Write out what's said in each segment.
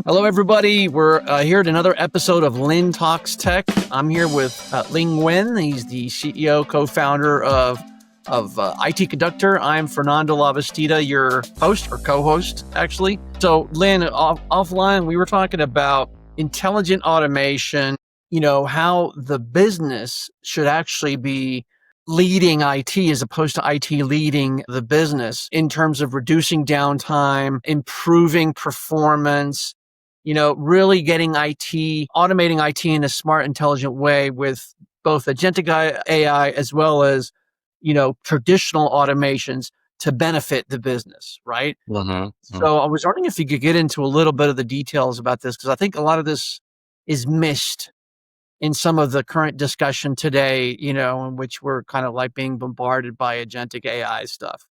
Hello, everybody. We're here at another episode of Linh Talks Tech. I'm here with Linh Nguyen. He's the CEO, co-founder of IT-Conductor. I'm Fernando Labastida, your host or co-host, actually. So, Linh, offline, we were talking about intelligent automation, how the business should actually be leading IT as opposed to IT leading the business in terms of reducing downtime, improving performance, really getting IT, automating IT in a smart, intelligent way with both agentic AI as well as, traditional automations to benefit the business, right? So I was wondering if you could get into a little bit of the details about this, because I think a lot of this is missed in some of the current discussion today, in which we're kind of like being bombarded by agentic AI stuff.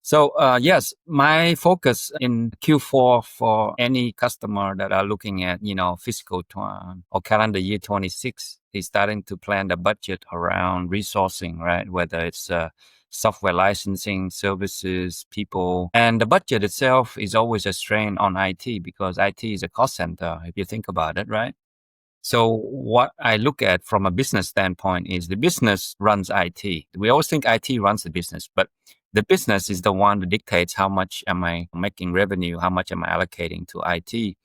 So yes, my focus in Q4 for any customer that are looking at, fiscal or calendar year 26 is starting to plan the budget around resourcing, right? Whether it's software licensing, services, people. And the budget itself is always a strain on IT because IT is a cost center, if you think about it, right? So what I look at from a business standpoint is the business runs IT. We always think IT runs the business, but the business is the one that dictates how much am I making revenue, how much am I allocating to IT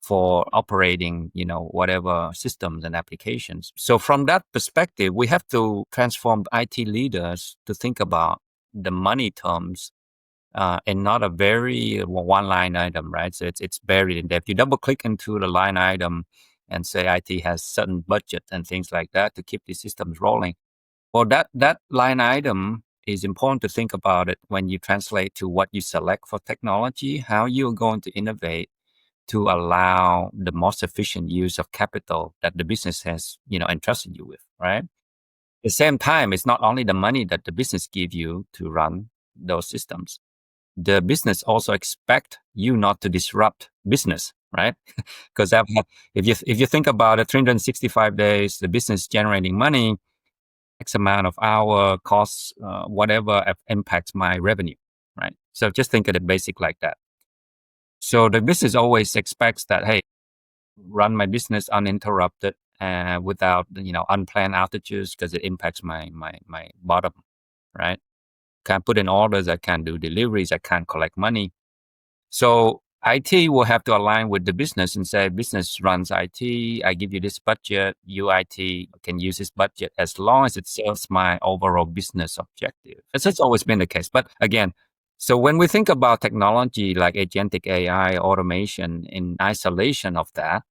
for operating, whatever systems and applications. So from that perspective, we have to transform IT leaders to think about the money terms and not a very one line item, right? So it's buried in there. If you double click into the line item and say IT has certain budget and things like that to keep the systems rolling, well, that line item is important to think about it when you translate to what you select for technology, how you're going to innovate to allow the most efficient use of capital that the business has, entrusted you with, right? At the same time, it's not only the money that the business give you to run those systems. The business also expect you not to disrupt business, right? Because if you think about it, 365 days, the business generating money, X amount of hour costs, whatever impacts my revenue, right? So just think of it basic like that. So the business always expects that, hey, run my business uninterrupted without, unplanned outages because it impacts my bottom, right? Can't put in orders, I can't do deliveries, I can't collect money. So IT will have to align with the business and say, business runs IT, I give you this budget, you IT can use this budget as long as it serves my overall business objective. That's always been the case. But again, so when we think about technology like agentic AI, automation in isolation of that,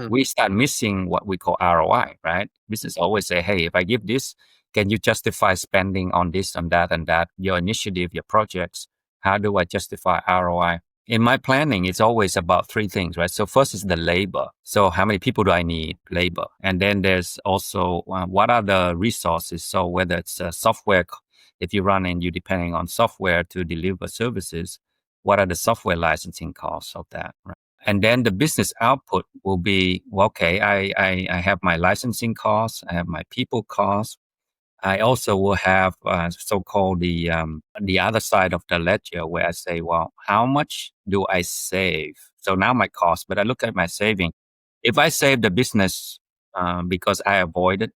we start missing what we call ROI, right? Business always say, hey, if I give this, can you justify spending on this, on that, and that? Your initiative, your projects, how do I justify ROI? In my planning, it's always about three things, right? So first is the labor. So how many people do I need? Labor. And then there's also what are the resources? So whether it's software, if you run and you're depending on software to deliver services, what are the software licensing costs of that, right? And then the business output will be, well, okay, I have my licensing costs, I have my people costs. I also will have so-called the other side of the ledger where I say, well, how much do I save? So now my cost, but I look at my saving. If I save the business because I avoided,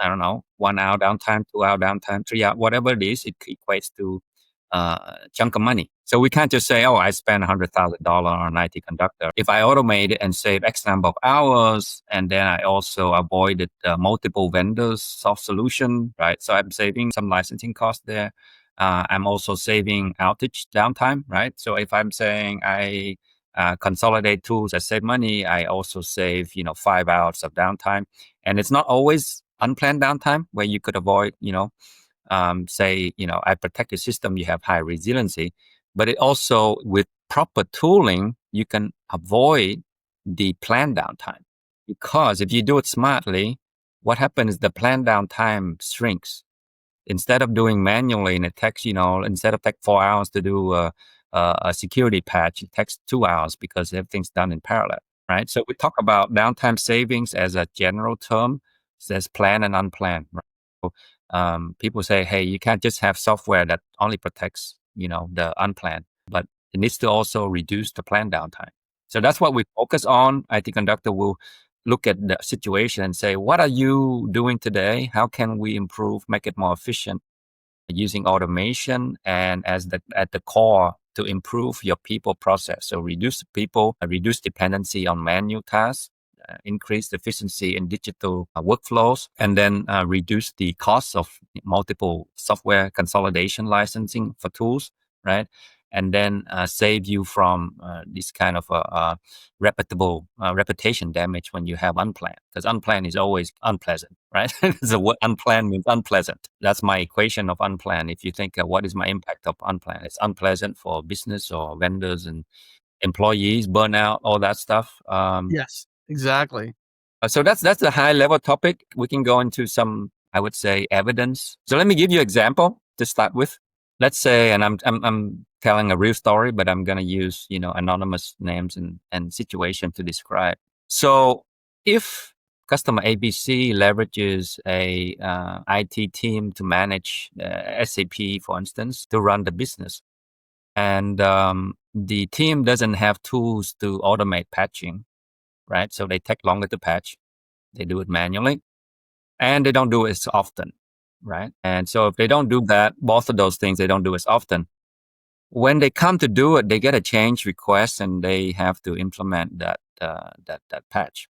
I don't know, 1 hour downtime, 2 hour downtime, 3 hour, whatever it is, it equates to chunk of money. So we can't just say, oh, I spent $100,000 on IT-Conductor. If I automate it and save X number of hours, and then I also avoided multiple vendors, soft solution, right? So I'm saving some licensing costs there. I'm also saving outage downtime, right? So if I'm saying I consolidate tools, I save money, I also save, 5 hours of downtime. And it's not always unplanned downtime where you could avoid, say, I protect the system, you have high resiliency, but it also with proper tooling, you can avoid the planned downtime. Because if you do it smartly, what happens is the planned downtime shrinks. Instead of doing manually, and it takes, instead of take 4 hours to do a security patch, it takes 2 hours because everything's done in parallel, right? So we talk about downtime savings as a general term, says planned and unplanned, right? So, people say, hey, you can't just have software that only protects, the unplanned, but it needs to also reduce the planned downtime. So that's what we focus on. IT-Conductor will look at the situation and say, what are you doing today? How can we improve, make it more efficient using automation and at the core to improve your people process. So reduce people, reduce dependency on manual tasks, increase efficiency in digital workflows, and then reduce the cost of multiple software consolidation licensing for tools, right? And then save you from this kind of reputation damage when you have unplanned, because unplanned is always unpleasant, right? The word unplanned means unpleasant. That's my equation of unplanned. If you think, what is my impact of unplanned? It's unpleasant for business or vendors and employees, burnout, all that stuff. Yes, exactly. So that's a high level topic. We can go into some, I would say, evidence. So let me give you an example to start with. Let's say, and I'm telling a real story, but I'm gonna use anonymous names and situation to describe. So if customer ABC leverages a IT team to manage SAP, for instance, to run the business, and the team doesn't have tools to automate patching, right? So they take longer to patch. They do it manually, and they don't do it as often, right? And so if they don't do that, both of those things, they don't do as often. When they come to do it, they get a change request, and they have to implement that patch.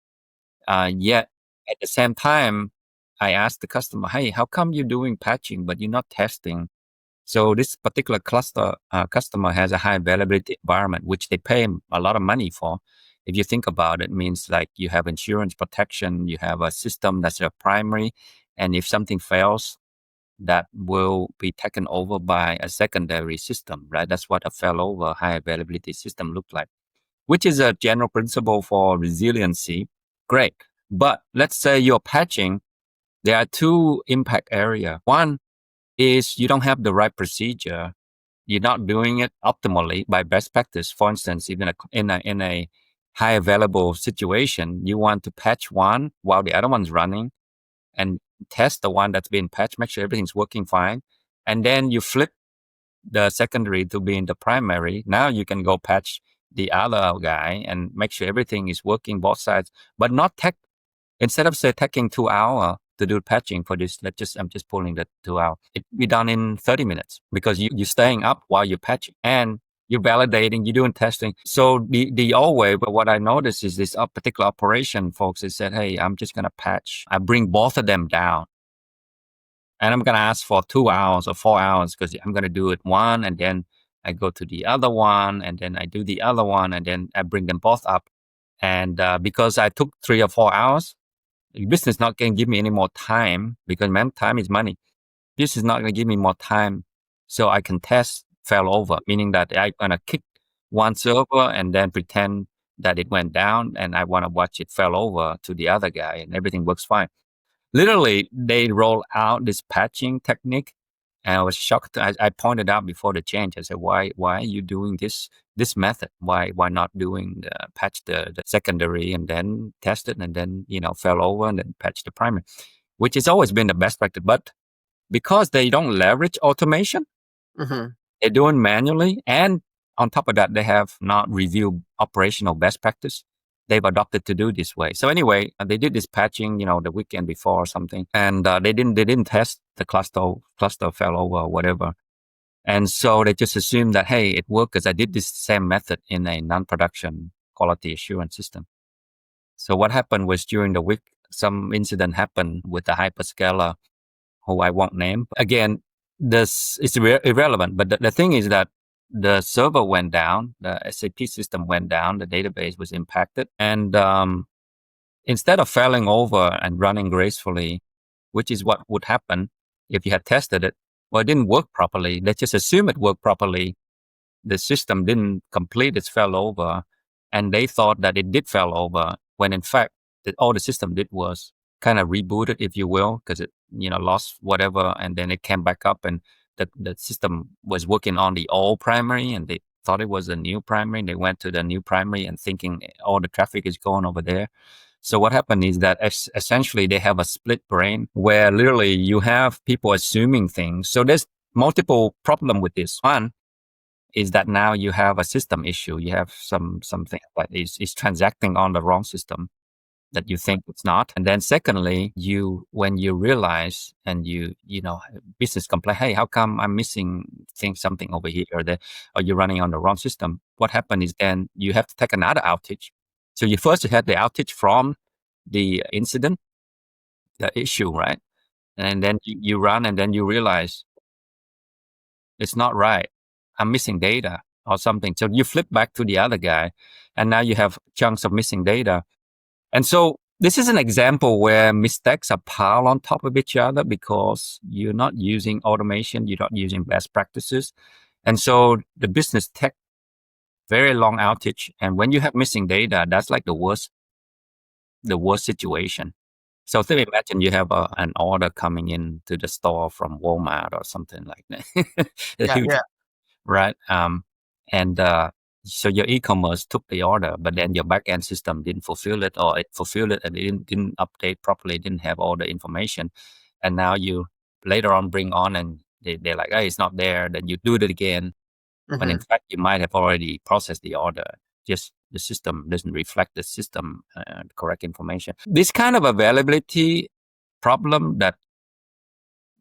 Yet at the same time, I asked the customer, "Hey, how come you're doing patching but you're not testing?" So this particular customer has a high availability environment, which they pay a lot of money for. If you think about it, means like you have insurance protection, you have a system that's your primary, and if something fails, that will be taken over by a secondary system, right? That's what a failover high availability system look like, which is a general principle for resiliency. Great. But let's say you're patching, there are two impact area. One is you don't have the right procedure. You're not doing it optimally by best practice. For instance, even in a high available situation, you want to patch one while the other one's running and test the one that's being patched, make sure everything's working fine. And then you flip the secondary to be in the primary. Now you can go patch the other guy and make sure everything is working both sides, but not tech. Instead of say taking 2 hours to do patching for this, I'm just pulling the 2 hours. It be done in 30 minutes because you're staying up while you're patching and you're validating, you're doing testing. So the old way, but what I noticed is this particular operation, folks, they said, hey, I'm just going to patch. I bring both of them down. And I'm going to ask for 2 hours or 4 hours because I'm going to do it one and then I go to the other one and then I do the other one and then I bring them both up. And because I took 3 or 4 hours, the business not going to give me any more time because time is money. This is not going to give me more time so I can test failover, meaning that I'm going to kick one server and then pretend that it went down and I want to watch it fail over to the other guy and everything works fine. Literally, they roll out this patching technique, and I was shocked. I pointed out before the change. I said, "Why are you doing this method? Why not doing the patch the secondary and then test it and then fail over and then patch the primary, which has always been the best practice." But because they don't leverage automation, they're doing manually, and on top of that, they have not reviewed operational best practice. They've adopted to do this way. So anyway, they did this patching, the weekend before or something, and they didn't test the cluster fell over or whatever, and so they just assumed that hey, it worked because I did this same method in a non-production quality assurance system. So what happened was during the week, some incident happened with the hyperscaler, who I won't name. Again, this is irrelevant, but the thing is that the server went down, the SAP system went down, the database was impacted. And instead of failing over and running gracefully, which is what would happen if you had tested it, well, it didn't work properly. Let's just assume it worked properly. The system didn't complete its failover, and they thought that it did fail over, when in fact, all the system did was kind of reboot it, if you will, because it lost whatever, and then it came back up, and the system was working on the old primary, and they thought it was a new primary. They went to the new primary and thinking all the traffic is going over there. So what happened is that essentially they have a split brain where literally you have people assuming things. So there's multiple problem with this. One is that now you have a system issue. You have something that is transacting on the wrong system that you think it's not. And then secondly, when you realize and business complain, hey, how come I'm missing something over here, or you're running on the wrong system? What happened is then you have to take another outage. So you first had the outage from the incident, the issue, right? And then you run and then you realize it's not right. I'm missing data or something. So you flip back to the other guy and now you have chunks of missing data. And so this is an example where mistakes are piled on top of each other because you're not using automation, you're not using best practices. And so the business tech, very long outage. And when you have missing data, that's like the worst situation. So imagine you have an order coming in to the store from Walmart or something like that. Yeah. Right. And so your e-commerce took the order, but then your back-end system didn't fulfill it, or it fulfilled it and it didn't update properly, didn't have all the information. And now you later on bring on and they're like, hey, it's not there. Then you do it again. When in fact, you might have already processed the order. Just the system doesn't reflect the system correct information. This kind of availability problem that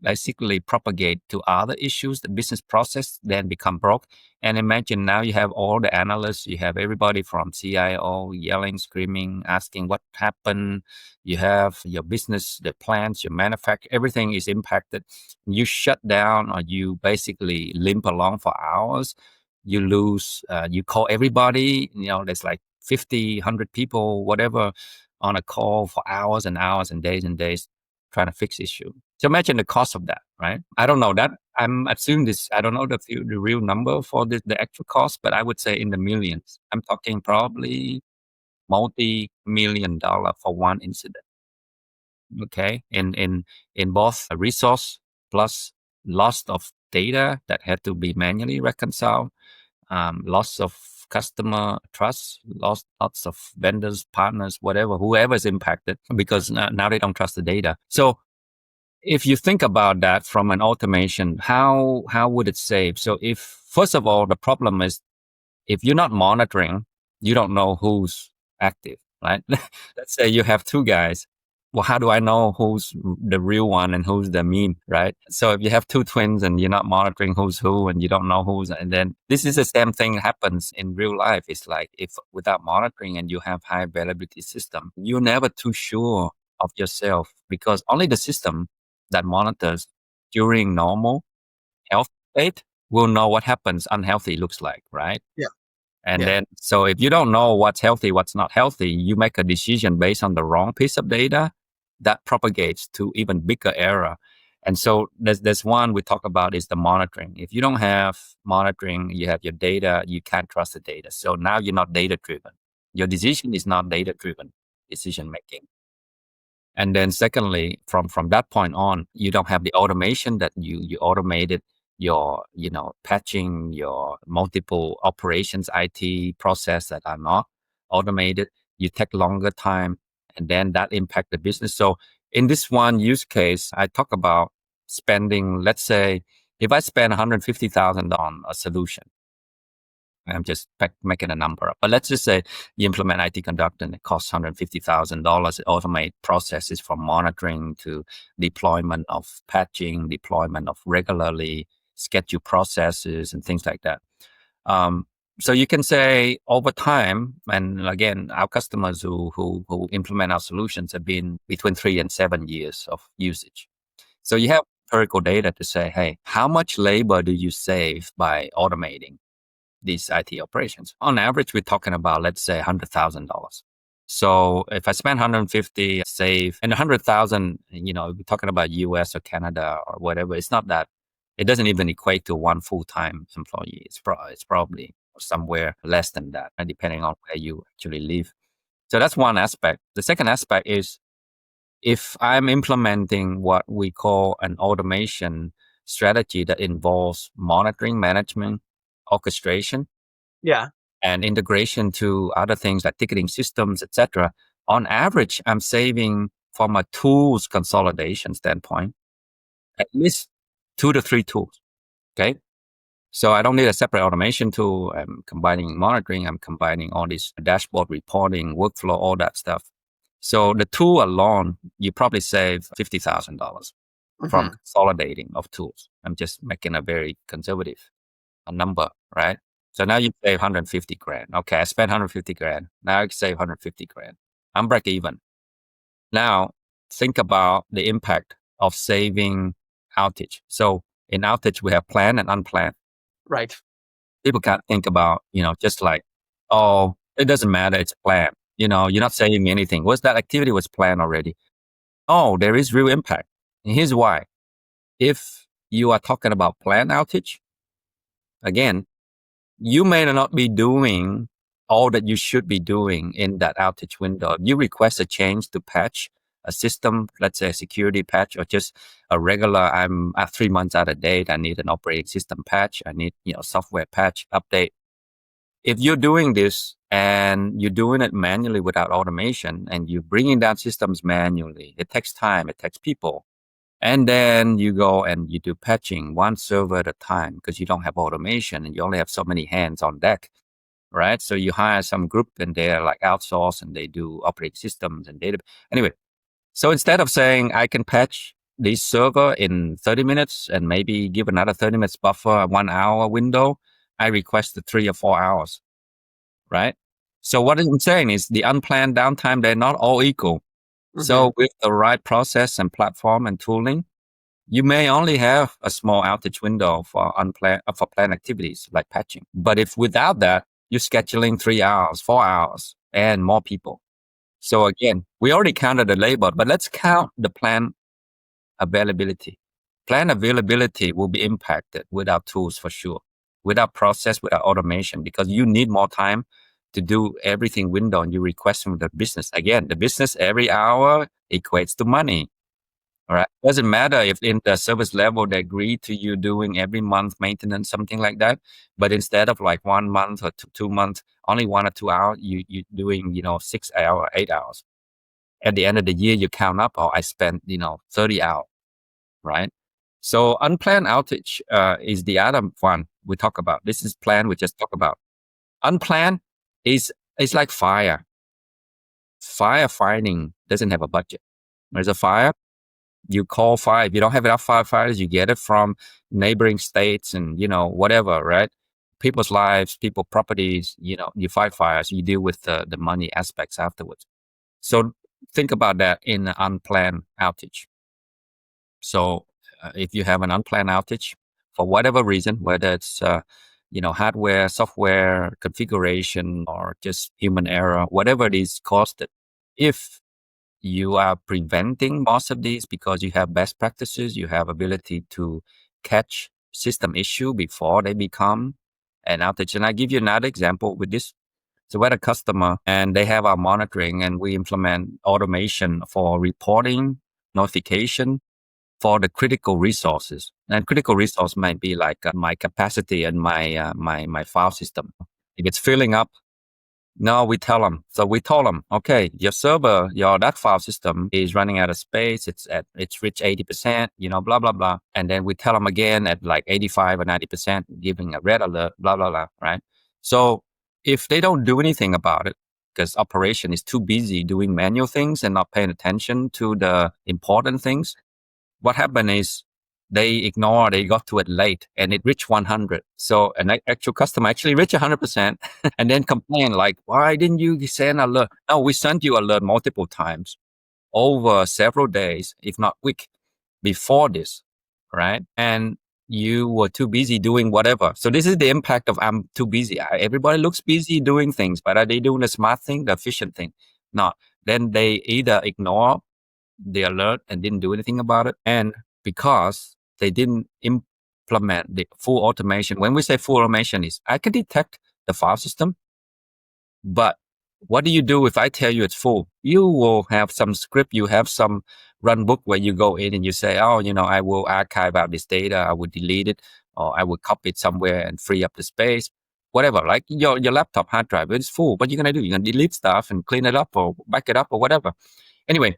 basically propagate to other issues, the business process then become broke. And imagine now you have all the analysts, you have everybody from CIO yelling, screaming, asking what happened. You have your business, the plants, your manufacturing, everything is impacted. You shut down or you basically limp along for hours. You lose, you call everybody, there's like 50, 100 people, whatever, on a call for hours and hours and days trying to fix issue. So imagine the cost of that, right? I don't know that. I'm assuming this. I don't know the real number for the actual cost, but I would say in the millions. I'm talking probably multi-million dollar for one incident. Okay, in both resource plus loss of data that had to be manually reconciled, loss of customer trust, lots of vendors, partners, whoever is impacted because now they don't trust the data. So if you think about that from an automation, how would it save? So if, first of all, the problem is if you're not monitoring, you don't know who's active, right? Let's say you have two guys. Well, how do I know who's the real one and who's the meme, right? So if you have two twins and you're not monitoring who's who and you don't know and then this is the same thing happens in real life. It's like if without monitoring and you have high availability system, you're never too sure of yourself because only the system that monitors during normal health state will know what happens unhealthy looks like, right? Yeah. And then, so if you don't know what's healthy, what's not healthy, you make a decision based on the wrong piece of data that propagates to even bigger error. And so there's one we talk about is the monitoring. If you don't have monitoring, you have your data, you can't trust the data. So now you're not data driven. Your decision is not data driven decision making. And then secondly, from that point on, you don't have the automation that you automated your, patching, your multiple operations, IT process that are not automated. You take longer time and then that impact the business. So in this one use case, I talk about spending, let's say, if I spend $150,000 on a solution, I'm just making a number up. But let's just say you implement IT-Conductor and it costs $150,000 to automate processes from monitoring to deployment of patching, deployment of regularly scheduled processes and things like that. So you can say over time, and again, our customers who implement our solutions have been between 3 and 7 years of usage. So you have empirical data to say, hey, how much labor do you save by automating these IT operations? On average, we're talking about, let's say, $100,000. So if I spend 150, save, and 100,000, we're talking about US or Canada or whatever, it's not that, it doesn't even equate to one full-time employee. It's probably somewhere less than that, depending on where you actually live. So that's one aspect. The second aspect is if I'm implementing what we call an automation strategy that involves monitoring, management, orchestration, and integration to other things like ticketing systems, etc. On average, I'm saving from a tools consolidation standpoint, at least 2 to 3 tools. Okay. So I don't need a separate automation tool. I'm combining monitoring. I'm combining all this dashboard reporting, workflow, all that stuff. So the tool alone, you probably save $50,000 from consolidating of tools. I'm just making a very conservative number, right? So now you save 150 grand. Okay, I spent 150 grand. Now I save 150 grand. I'm break even. Now think about the impact of saving outage. So in outage, we have planned and unplanned. Right. People can't think about, just like, oh, it doesn't matter. It's planned. You're not saving anything. That activity was planned already? Oh, there is real impact. And here's why. If you are talking about planned outage, again, you may not be doing all that you should be doing in that outage window. You request a change to patch a system, let's say a security patch, or just a regular, I'm at 3 months out of date, I need an operating system patch, I need, software patch update. If you're doing this and you're doing it manually without automation and you're bringing down systems manually, it takes time, it takes people. And then you go and you do patching one server at a time because you don't have automation and you only have so many hands on deck, right? So you hire some group and they're like outsourced and they do operating systems and data. Anyway, so instead of saying I can patch this server in 30 minutes and maybe give another 30 minutes buffer, 1 hour window, I request 3 or 4 hours, right? So what I'm saying is the unplanned downtime, they're not all equal. So with the right process and platform and tooling, you may only have a small outage window for planned activities like patching. But if without that, you're scheduling 3 hours, 4 hours, and more people. So again, we already counted the labor, but let's count the plan availability. Plan availability will be impacted without tools for sure, without process, without automation, because you need more time to do everything window and you request from the business. Again, the business every hour equates to money. All right. Doesn't matter if in the service level they agree to you doing every month maintenance, something like that. But instead of like 1 month or 2 months, only 1 or 2 hours, you doing, 6 hours, 8 hours. At the end of the year, you count up, I spent, 30 hours, right? So unplanned outage is the other one we talk about. This is planned, we just talk about. Unplanned is like fire. Firefighting doesn't have a budget. There's a fire. You call fire. If you don't have enough firefighters, you get it from neighboring states and, whatever, right? People's lives, people properties, you fight fires, you deal with the money aspects afterwards. So think about that in an unplanned outage. So if you have an unplanned outage for whatever reason, whether it's, hardware, software, configuration, or just human error, whatever it is caused it, if you are preventing most of these because you have best practices, you have ability to catch system issue before they become an outage. And I give you another example with this. So we had a customer and they have our monitoring and we implement automation for reporting, notification for the critical resources. And critical resource might be like my capacity and my file system. If it's filling up, no, we tell them. So we told them, okay, your server, that file system is running out of space. It's reached 80%, blah, blah, blah. And then we tell them again at like 85 or 90%, giving a red alert, blah, blah, blah, right? So if they don't do anything about it, because operation is too busy doing manual things and not paying attention to the important things, what happened is they got to it late and it reached 100. So an actual customer actually reached 100% and then complain like, why didn't you send alert? No, we sent you alert multiple times over several days, if not week before this, right? And you were too busy doing whatever. So this is the impact of I'm too busy. Everybody looks busy doing things, but are they doing the smart thing, the efficient thing? No. Then they either ignore the alert and didn't do anything about it, and because they didn't implement the full automation. When we say full automation is I can detect the file system, but what do you do if I tell you it's full? You will have some script, you have some run book where you go in and you say, I will archive out this data, I will delete it, or I will copy it somewhere and free up the space, whatever. Like your laptop hard drive, it's full. What are you going to do? You're going to delete stuff and clean it up or back it up or whatever. Anyway,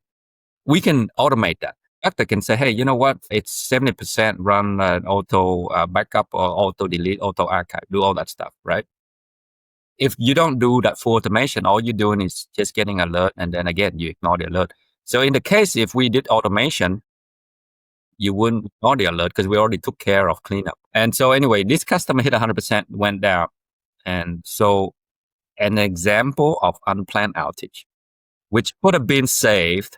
we can automate that. Conductor can say, hey, you know what? It's 70% run auto backup or auto delete, auto archive, do all that stuff, right? If you don't do that full automation, all you're doing is just getting alert, and then again, you ignore the alert. So in the case, if we did automation, you wouldn't ignore the alert because we already took care of cleanup. And so anyway, this customer hit 100%, went down. And so an example of unplanned outage, which could have been saved,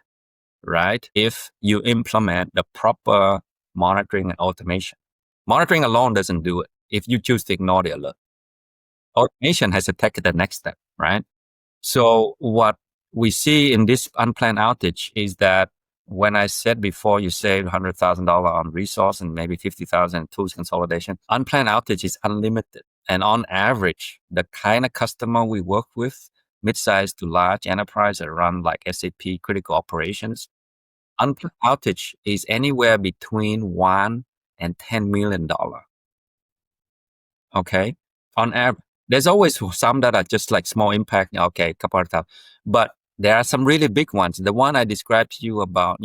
right, if you implement the proper monitoring and automation. Monitoring alone doesn't do it if you choose to ignore the alert. Automation has to take the next step, right? So what we see in this unplanned outage is that when I said before you save $100,000 on resource and maybe 50,000 tools consolidation, unplanned outage is unlimited. And on average, the kind of customer we work with, mid-sized to large enterprise that run like SAP critical operations, unplanned outage is anywhere between $1 and $10 million. Okay. On average, there's always some that are just like small impact. Okay, a couple of thousand, but there are some really big ones. The one I described to you about,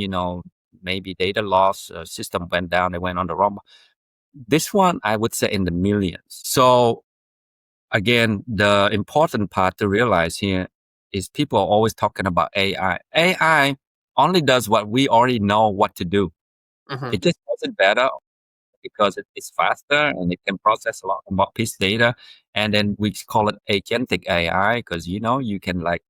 maybe data loss, system went down, they went on the wrong. This one, I would say in the millions. So again, the important part to realize here is people are always talking about AI. AI only does what we already know what to do. It just does it better because it's faster and it can process a lot more piece data. And then we call it agentic AI because, you can like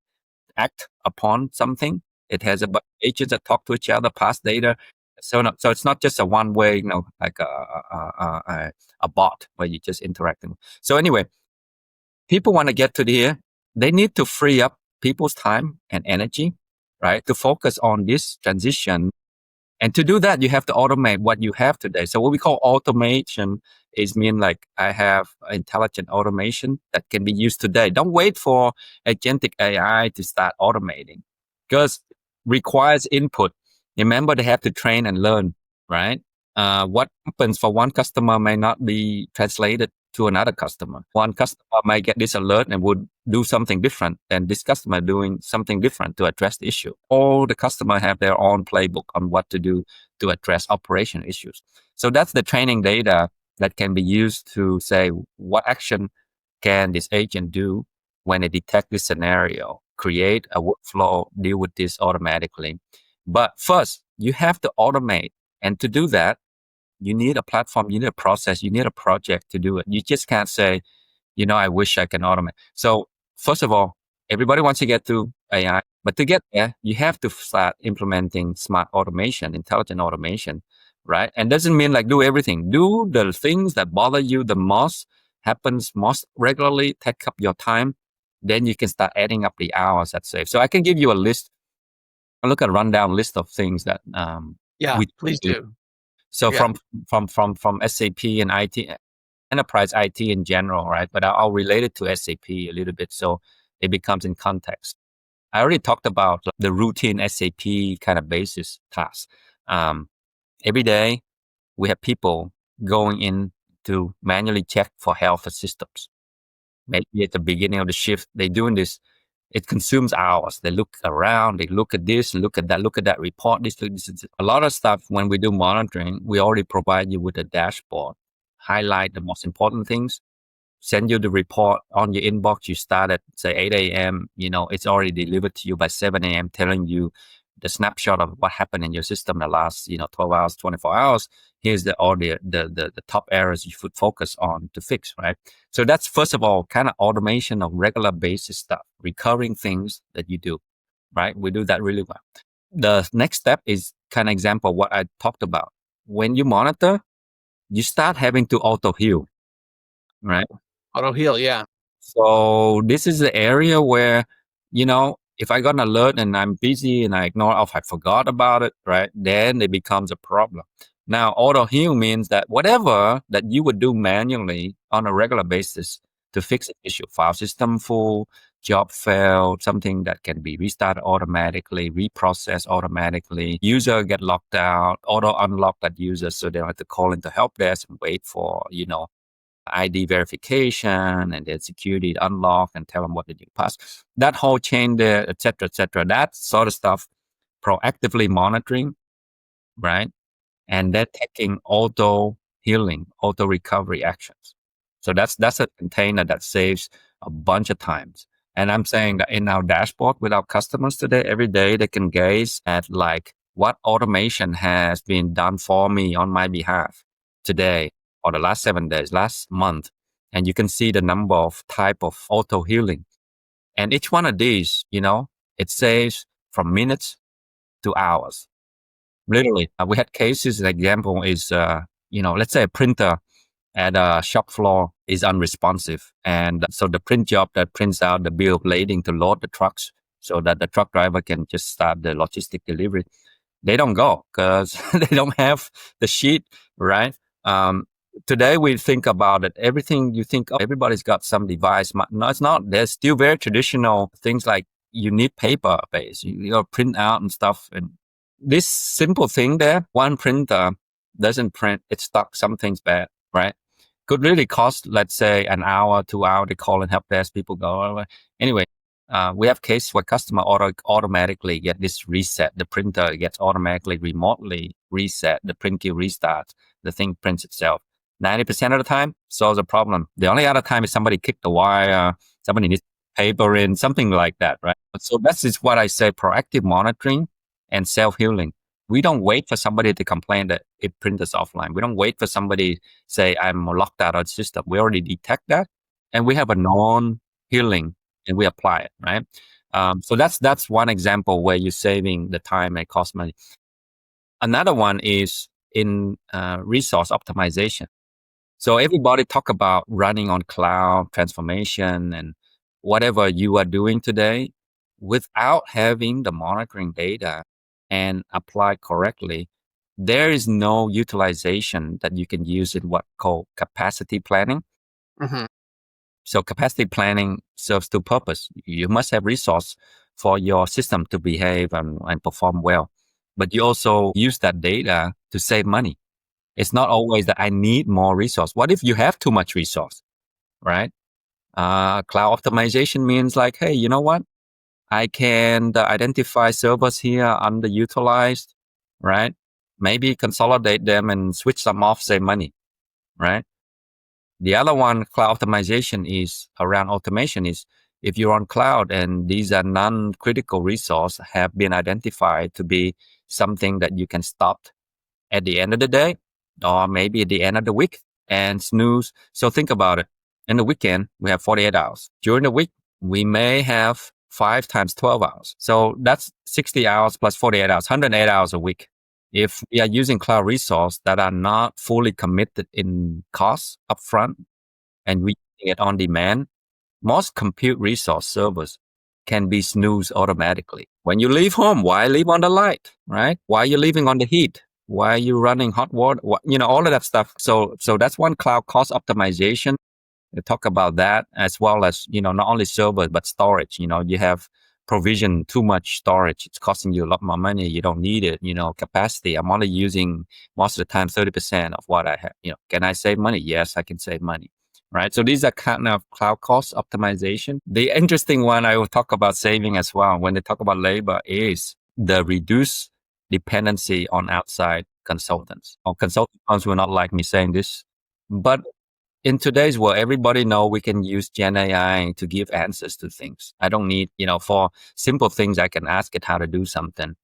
act upon something. It has a bunch of agents that talk to each other, pass data. So it's not just a one way, like a bot where you just interacting. So anyway, people want to get to here. They need to free up people's time and energy, right, to focus on this transition. And to do that, you have to automate what you have today. So what we call automation is like I have intelligent automation that can be used today. Don't wait for agentic AI to start automating because requires input. Remember, they have to train and learn, right? What happens for one customer may not be translated to another customer. One customer may get this alert and would do something different than this customer doing something different to address the issue. All the customer have their own playbook on what to do to address operation issues. So that's the training data that can be used to say what action can this agent do when they detect this scenario, create a workflow, deal with this automatically. But first, you have to automate. And to do that, you need a platform, you need a process, you need a project to do it. You just can't say, I wish I can automate. So first of all, everybody wants to get to AI, but to get there, you have to start implementing smart automation, intelligent automation, right? And doesn't mean like do everything. Do the things that bother you the most, happens most regularly, take up your time. Then you can start adding up the hours that save. So I can give you a list. I look at a rundown list of things that Yeah, we please do. So Yeah. from SAP and IT, enterprise IT in general, right? But I'll relate it to SAP a little bit so it becomes in context. I already talked about the routine SAP kind of basis tasks. Every day we have people going in to manually check for health of systems. Maybe at the beginning of the shift, they're doing this. It consumes hours. They look around, they look at this, look at that report, this. A lot of stuff when we do monitoring, we already provide you with a dashboard, highlight the most important things, send you the report on your inbox. You start at say 8 a.m., it's already delivered to you by 7 a.m., telling you the snapshot of what happened in your system the last, 12 hours, 24 hours. Here's all the top areas you should focus on to fix, right? So that's first of all, kind of automation of regular basis stuff, recurring things that you do, right? We do that really well. The next step is kind of example of what I talked about. When you monitor, you start having to auto heal, right? Auto heal, yeah. So this is the area where, if I got an alert and I'm busy and I ignore, I forgot about it, right? Then it becomes a problem. Now, auto heal means that whatever that you would do manually on a regular basis to fix an issue, file system full, job failed, something that can be restarted automatically, reprocessed automatically, user get locked out, auto unlock that user so they don't have to call into help desk and wait for, ID verification and then security unlock and tell them what did you pass. That whole chain there, et cetera, et cetera. That sort of stuff, proactively monitoring right? And they're taking auto healing, auto recovery actions. So that's a container that saves a bunch of times. And I'm saying that in our dashboard with our customers today, every day they can gaze at like what automation has been done for me on my behalf today or the last 7 days, last month. And you can see the number of type of auto healing. And each one of these, it saves from minutes to hours. Literally, we had cases. An example is, let's say a printer at a shop floor is unresponsive, and so the print job that prints out the bill of lading to load the trucks so that the truck driver can just start the logistic delivery. They don't go because they don't have the sheet, right? Um, Today we think about it. Everything you think, everybody's got some device. No, it's not. There's still very traditional things like you need paper base, you know, print out and stuff. And this simple thing there, one printer doesn't print, it's stuck, something's bad, right? Could really cost, let's say, an hour, 2 hours. They call and help desk people go. Anyway, we have cases where customer automatically get this reset. The printer gets automatically remotely reset. The print queue restarts. The thing prints itself. 90% of the time solves a problem. The only other time is somebody kicked the wire, somebody needs paper in, something like that, right? So that's is what I say, proactive monitoring and self-healing. We don't wait for somebody to complain that it prints us offline. We don't wait for somebody say I'm locked out of the system. We already detect that, and we have a known healing, and we apply it, right? So that's one example where you're saving the time and cost money. Another one is in resource optimization. So everybody talk about running on cloud transformation and whatever you are doing today without having the monitoring data and applied correctly. There is no utilization that you can use in what called capacity planning. Mm-hmm. So capacity planning serves two purposes. You must have resource for your system to behave and perform well, but you also use that data to save money. It's not always that I need more resource. What if you have too much resource, right? Cloud optimization means like, hey, you know what? I can identify servers here underutilized, right? Maybe consolidate them and switch them off, save money, right? The other one, cloud optimization, is around automation. Is if you're on cloud and these are non-critical resource have been identified to be something that you can stop at the end of the day or maybe at the end of the week and snooze. So think about it. In the weekend, we have 48 hours. During the week, we may have 5 times 12 hours. So that's 60 hours plus 48 hours, 108 hours a week. If we are using cloud resource that are not fully committed in cost upfront and we using it on demand, most compute resource servers can be snoozed automatically. When you leave home, why leave on the light, right? Why are you leaving on the heat? Why are you running hot water? All of that stuff. So that's one cloud cost optimization. We talk about that as well as, not only servers, but storage. You have provision too much storage. It's costing you a lot more money. You don't need it. Capacity. I'm only using most of the time 30% of what I have. Can I save money? Yes, I can save money. Right. So these are kind of cloud cost optimization. The interesting one I will talk about saving as well when they talk about labor is the reduced dependency on outside consultants. Or consultant firms will not like me saying this, but in today's world, everybody know we can use Gen AI to give answers to things. I don't need, for simple things, I can ask it how to do something.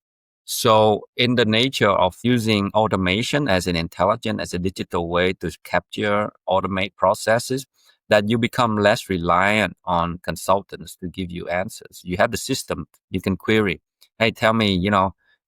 So in the nature of using automation as an intelligent, as a digital way to capture, automate processes, that you become less reliant on consultants to give you answers. You have the system, you can query. Hey, tell me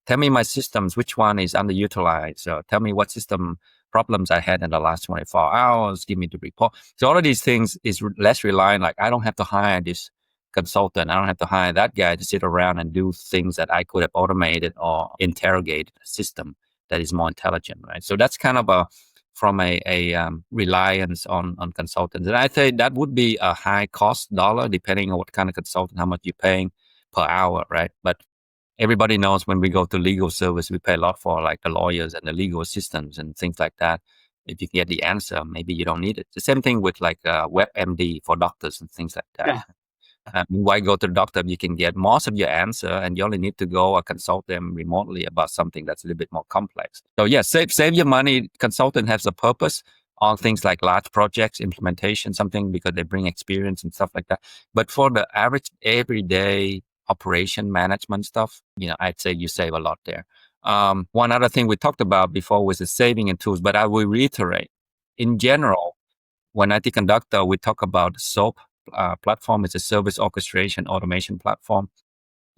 my systems, which one is underutilized? Or tell me what system problems I had in the last 24 hours. Give me the report. So all of these things is less reliant. Like I don't have to hire this consultant. I don't have to hire that guy to sit around and do things that I could have automated or interrogated a system that is more intelligent, right? So that's kind of from a reliance on consultants. And I think that would be a high cost dollar, depending on what kind of consultant, how much you're paying per hour, right? But everybody knows when we go to legal service, we pay a lot for like the lawyers and the legal assistants and things like that. If you get the answer, maybe you don't need it. The same thing with like WebMD for doctors and things like that. Yeah. Why go to the doctor? You can get most of your answer, and you only need to go or consult them remotely about something that's a little bit more complex. So yeah, save your money. Consultant has a purpose on things like large projects, implementation, something because they bring experience and stuff like that. But for the average everyday operation management stuff, I'd say you save a lot there. One other thing we talked about before was the saving in tools, but I will reiterate. In general, when IT-Conductor, we talk about SOAP platform. It's a service orchestration automation platform.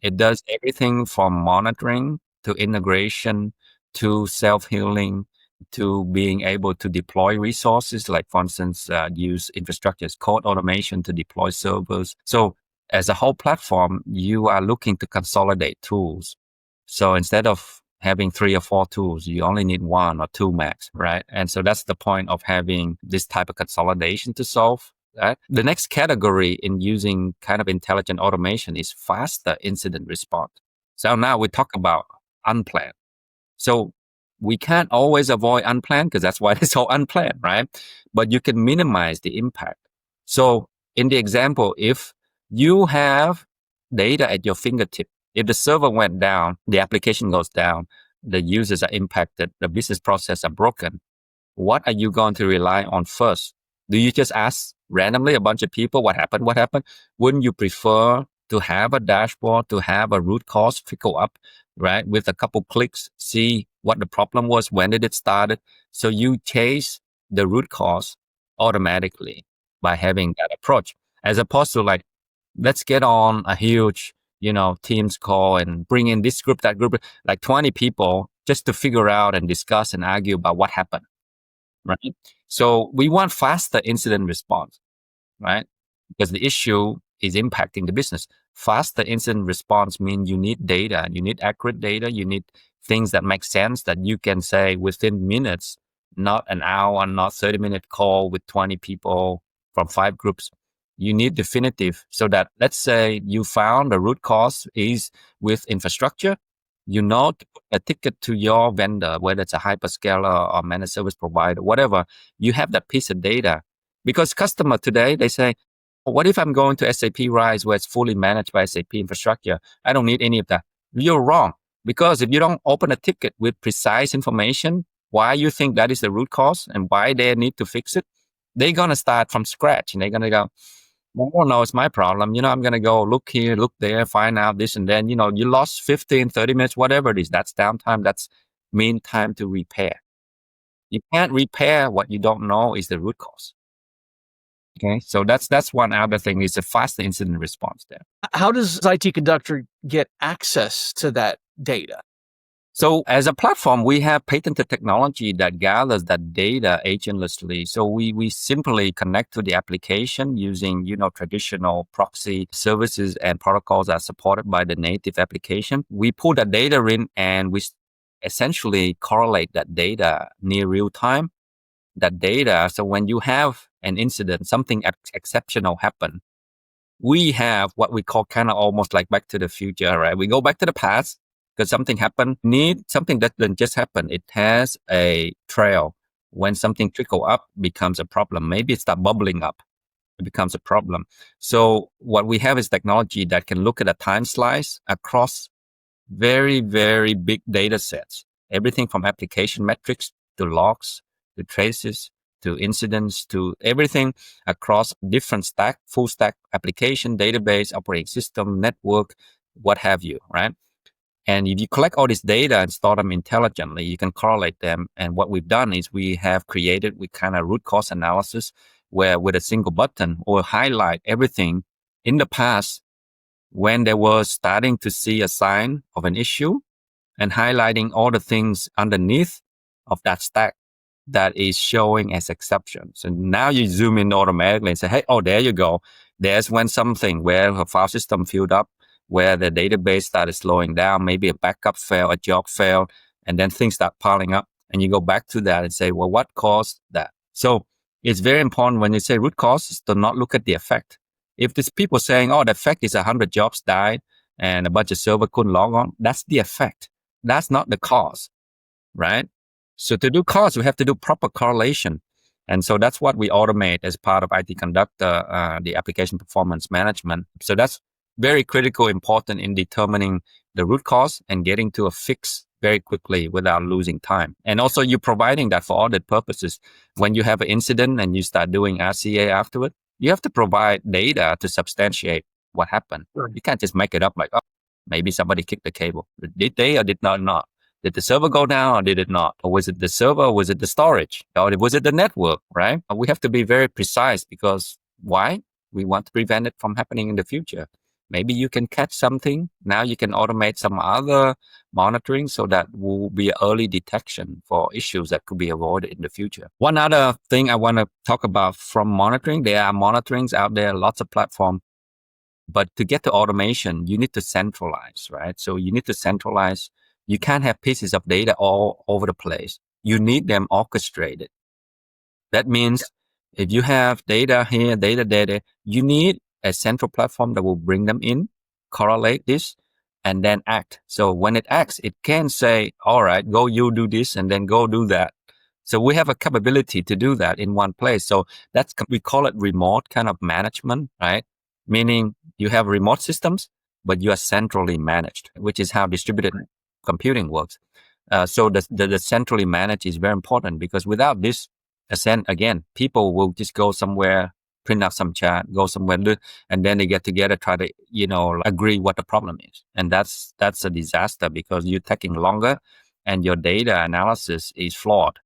It does everything from monitoring to integration to self-healing to being able to deploy resources, like, for instance, use infrastructure as code automation to deploy servers. So as a whole platform, you are looking to consolidate tools. So instead of having 3 or 4 tools, you only need 1 or 2 max, right? And so that's the point of having this type of consolidation to solve. Right? The next category in using kind of intelligent automation is faster incident response. So now we talk about unplanned. So we can't always avoid unplanned because that's why it's all unplanned, right? But you can minimize the impact. So in the example, if you have data at your fingertip, if the server went down, the application goes down, the users are impacted, the business process are broken, what are you going to rely on first? Do you just ask randomly a bunch of people what happened? What happened? Wouldn't you prefer to have a dashboard, to have a root cause trickle up, right? With a couple clicks, see what the problem was, when did it started? So you chase the root cause automatically by having that approach, as opposed to like, let's get on a huge, Teams call and bring in this group, that group, like 20 people just to figure out and discuss and argue about what happened. Right. So we want faster incident response, right? Because the issue is impacting the business. Faster incident response means you need data, you need accurate data, you need things that make sense that you can say within minutes, not an hour, not 30-minute call with 20 people from 5 groups. You need definitive so that, let's say you found the root cause is with infrastructure, to put a ticket to your vendor, whether it's a hyperscaler or managed service provider, whatever, you have that piece of data. Because customer today, they say, what if I'm going to SAP RISE where it's fully managed by SAP infrastructure? I don't need any of that. You're wrong. Because if you don't open a ticket with precise information, why you think that is the root cause and why they need to fix it, they're going to start from scratch and they're going to go, well, no, it's my problem. I'm going to go look here, look there, find out this and then, you lost 15, 30 minutes, whatever it is. That's downtime. That's mean time to repair. You can't repair what you don't know is the root cause. Okay, so that's one other thing is a faster incident response there. How does IT-Conductor get access to that data? So as a platform, we have patented technology that gathers that data agentlessly. So we simply connect to the application using, traditional proxy services and protocols that are supported by the native application. We pull that data in and we essentially correlate that data near real time. That data, so when you have an incident, something exceptional happen, we have what we call kind of almost like Back to the Future, right? We go back to the past because something happened, need something that didn't just happen. It has a trail. When something trickle up becomes a problem. Maybe it start bubbling up, it becomes a problem. So what we have is technology that can look at a time slice across very, very big data sets. Everything from application metrics to logs, to traces, to incidents, to everything across different stack, full stack application, database, operating system, network, what have you, right? And if you collect all this data and store them intelligently, you can correlate them. And what we've done is we have created with kind of root cause analysis where with a single button or highlight everything in the past when they were starting to see a sign of an issue and highlighting all the things underneath of that stack that is showing as exceptions. And now you zoom in automatically and say, hey, oh, there you go. There's when something where a file system filled up, where the database started slowing down, maybe a backup failed, a job failed, and then things start piling up. And you go back to that and say, well, what caused that? So it's very important when you say root causes to not look at the effect. If there's people saying, oh, the effect is 100 jobs died and a bunch of server couldn't log on, that's the effect. That's not the cause, right? So to do cause, we have to do proper correlation. And so that's what we automate as part of IT-Conductor, the application performance management. So that's very critical, important in determining the root cause and getting to a fix very quickly without losing time. And also you're providing that for audit purposes. When you have an incident and you start doing RCA afterward, you have to provide data to substantiate what happened. Sure. You can't just make it up like, oh, maybe somebody kicked the cable. Did they or did not? Did the server go down or did it not? Or was it the server? Or was it the storage? Or was it the network, right? We have to be very precise because why? We want to prevent it from happening in the future. Maybe you can catch something. Now you can automate some other monitoring so that will be early detection for issues that could be avoided in the future. One other thing I want to talk about from monitoring, there are monitorings out there, lots of platforms. But to get to automation, you need to centralize, right? So you need to centralize. You can't have pieces of data all over the place. You need them orchestrated. That means if you have data here, data, you need a central platform that will bring them in, correlate this, and then act. So when it acts, it can say, all right, go you do this and then go do that. So we have a capability to do that in one place. So we call it remote kind of management, right? Meaning you have remote systems, but you are centrally managed, which is how distributed computing works. So the centrally managed is very important because without this, again, people will just go somewhere, print out some chart, go somewhere, and then they get together, try to, agree what the problem is. And that's a disaster because you're taking longer and your data analysis is flawed,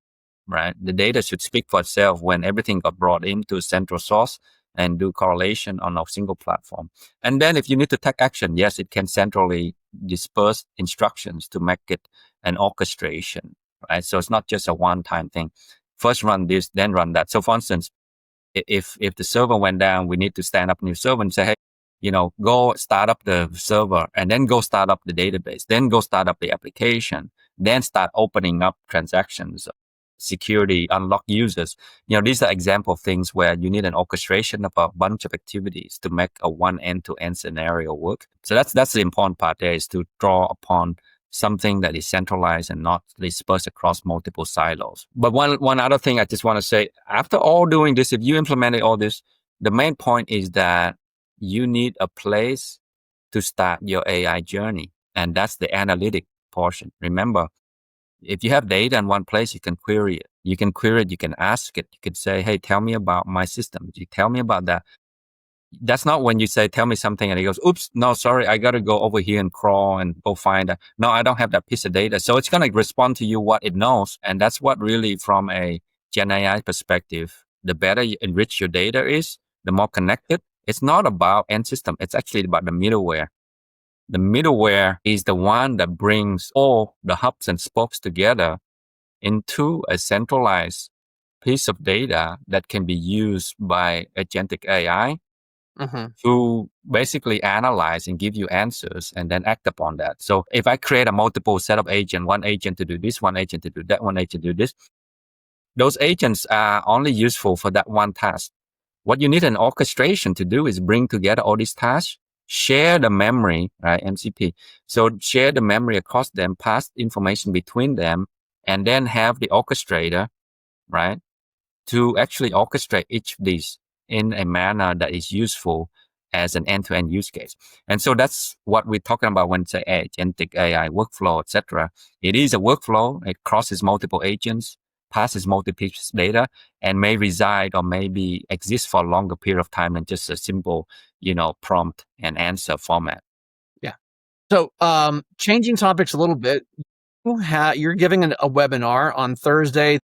right? The data should speak for itself when everything got brought into a central source and do correlation on a single platform. And then if you need to take action, yes, it can centrally disperse instructions to make it an orchestration, right? So it's not just a one-time thing. First run this, then run that. So for instance, if the server went down, we need to stand up a new server and say, hey, go start up the server and then go start up the database, then go start up the application, then start opening up transactions, security, unlock users. These are example of things where you need an orchestration of a bunch of activities to make a one end-to-end scenario work. So that's the important part there, is to draw upon something that is centralized and not dispersed across multiple silos. But one other thing I just want to say, after all doing this, if you implemented all this, the main point is that you need a place to start your AI journey. And that's the analytic portion. Remember, if you have data in one place, you can query it. You can query it. You can ask it. You can say, hey, tell me about my system. You tell me about that. That's not when you say, tell me something. And it goes, oops, no, sorry. I got to go over here and crawl and go find that. No, I don't have that piece of data. So it's going to respond to you what it knows. And that's what really, from a Gen AI perspective, the better you enrich your data is, the more connected. It's not about end system. It's actually about the middleware. The middleware is the one that brings all the hubs and spokes together into a centralized piece of data that can be used by agentic AI to basically analyze and give you answers and then act upon that. So if I create a multiple set of agents, one agent to do this, one agent to do that, one agent to do this, those agents are only useful for that one task. What you need an orchestration to do is bring together all these tasks, share the memory, right? MCP. So share the memory across them, pass information between them, and then have the orchestrator, right, to actually orchestrate each of these in a manner that is useful as an end-to-end use case. And so that's what we're talking about when say agentic AI workflow, etc. It is a workflow. It crosses multiple agents, passes multiple pieces of data, and may reside or maybe exist for a longer period of time than just a simple, prompt and answer format. Yeah. So changing topics a little bit, you're giving a webinar on Thursday,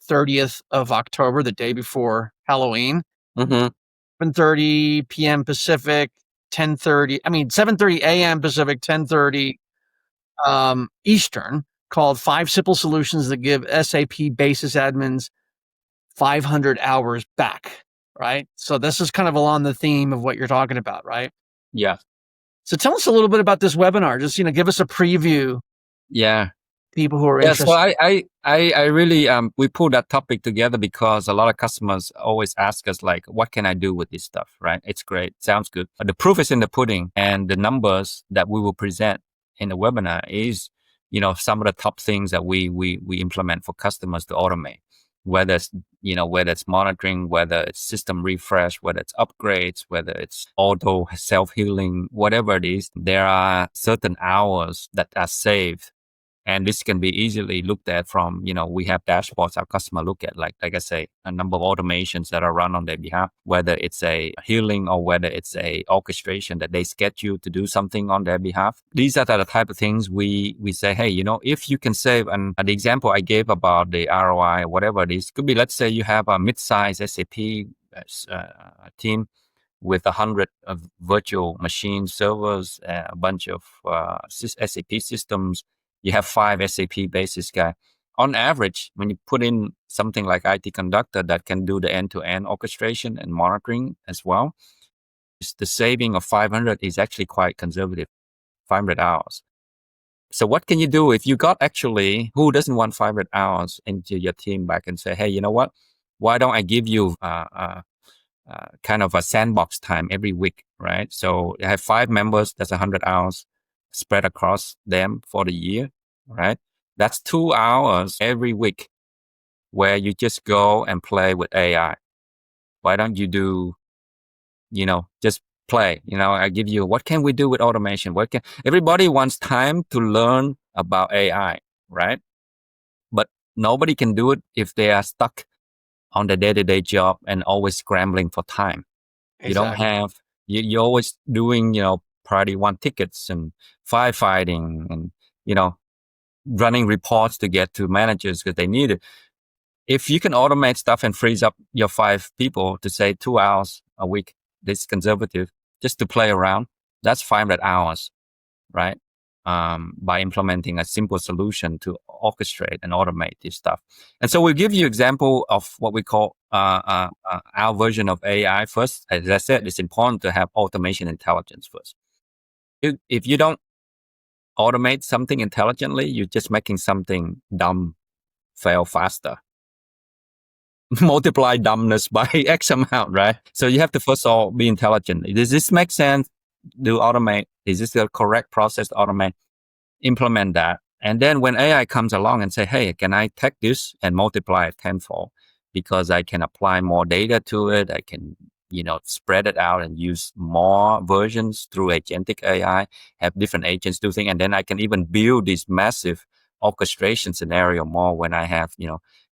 30th of October, the day before Halloween. 7:30 p.m. Pacific, 7:30 a.m. Pacific, 10:30 Eastern, called 5 Simple Solutions that give SAP basis admins 500 hours back, right? So this is kind of along the theme of what you're talking about, right? Yeah. So tell us a little bit about this webinar. Just, give us a preview. Yeah. People who are interested. So I really, we pulled that topic together because a lot of customers always ask us like, what can I do with this stuff, right? It's great. Sounds good. But the proof is in the pudding, and the numbers that we will present in the webinar is, some of the top things that we implement for customers to automate. whether it's, whether it's monitoring, whether it's system refresh, whether it's upgrades, whether it's auto self-healing, whatever it is, there are certain hours that are saved. And this can be easily looked at from, we have dashboards our customer look at, like I say, a number of automations that are run on their behalf, whether it's a healing or whether it's a orchestration that they schedule to do something on their behalf. These are the type of things we say, hey, if you can save, and the example I gave about the ROI, whatever it is, could be, let's say you have a mid-size SAP team with 100 of virtual machine servers, a bunch of SAP systems. You have 5 SAP basis guy. On average, when you put in something like IT-Conductor that can do the end-to-end orchestration and monitoring as well, the saving of 500 is actually quite conservative, 500 hours. So what can you do if you got actually, who doesn't want 500 hours into your team back and say, hey, you know what? Why don't I give you kind of a sandbox time every week, right? So I have 5 members, that's 100 hours spread across them for the year, right? That's 2 hours every week where you just go and play with AI. Why don't you do, just play? I give you, what can we do with automation? Everybody wants time to learn about AI, right? But nobody can do it if they are stuck on the day-to-day job and always scrambling for time. Exactly. You don't have, you're always doing, priority 1 tickets and firefighting and, running reports to get to managers because they need it. If you can automate stuff and frees up your 5 people to say 2 hours a week, this is conservative, just to play around, that's 500 hours, right? By implementing a simple solution to orchestrate and automate this stuff. And so we'll give you example of what we call our version of AI first. As I said, it's important to have automation intelligence first. If you don't automate something intelligently, you're just making something dumb fail faster. Multiply dumbness by X amount, right? So you have to first of all be intelligent. Does this make sense? Do automate? Is this the correct process to automate? Implement that. And then when AI comes along and say, hey, can I take this and multiply it tenfold? Because I can apply more data to it. I can, spread it out and use more versions through agentic AI, have different agents do things. And then I can even build this massive orchestration scenario more when I have,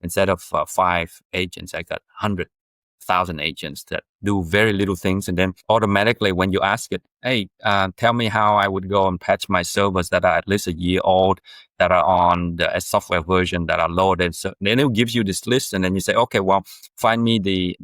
instead of 5 agents, I got 100,000 agents that do very little things. And then automatically when you ask it, hey, tell me how I would go and patch my servers that are at least a year old, that are on the software version that are loaded. So then it gives you this list. And then you say, okay, well, find me the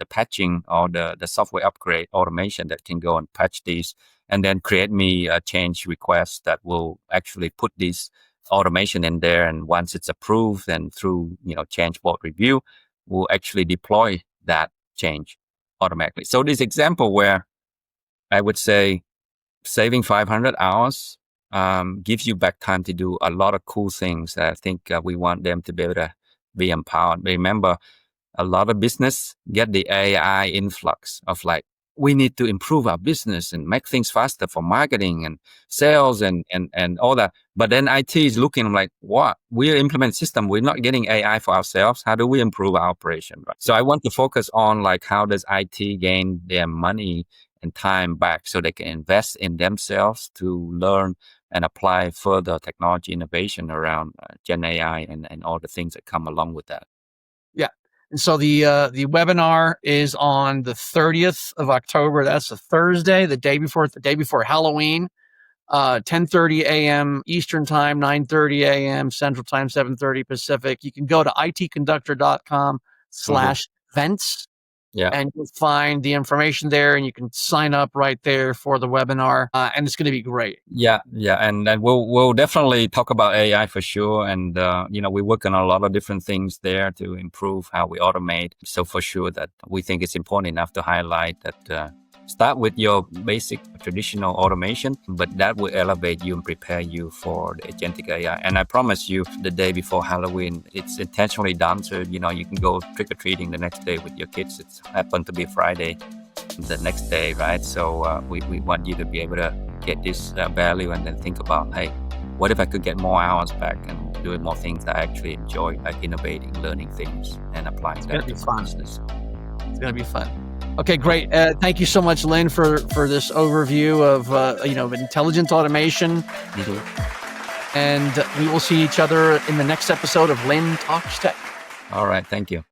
patching or the software upgrade automation that can go and patch these, and then create me a change request that will actually put this automation in there. And once it's approved and through, change board review, we'll actually deploy that change automatically. So this example where I would say saving 500 hours gives you back time to do a lot of cool things that I think we want them to be able to be empowered. Remember, a lot of business get the AI influx of like, we need to improve our business and make things faster for marketing and sales and all that. But then IT is looking like, what? We're implementing system. We're not getting AI for ourselves. How do we improve our operation? Right? So I want to focus on like, how does IT gain their money and time back so they can invest in themselves to learn and apply further technology innovation around Gen AI and all the things that come along with that. Yeah. And so the webinar is on the 30th of October. That's a Thursday, the day before Halloween, 10:30 a.m. Eastern Time, 9:30 a.m. Central Time, 7:30 Pacific. You can go to itconductor.com/events. Yeah. And you'll find the information there, and you can sign up right there for the webinar, and it's going to be great. Yeah, and we'll definitely talk about AI for sure, and we work on a lot of different things there to improve how we automate. So for sure that we think it's important enough to highlight that. Start with your basic traditional automation, but that will elevate you and prepare you for the agentic AI. And I promise you, the day before Halloween, it's intentionally done. So, you can go trick-or-treating the next day with your kids. It's happened to be Friday the next day, right? So we want you to be able to get this value and then think about, hey, what if I could get more hours back and doing more things I actually enjoy, like innovating, learning things, and applying that to my business. It's going to be fun. Okay, great. Thank you so much, Lynn, for this overview of intelligent automation. And we will see each other in the next episode of Linh Talks Tech. All right. Thank you.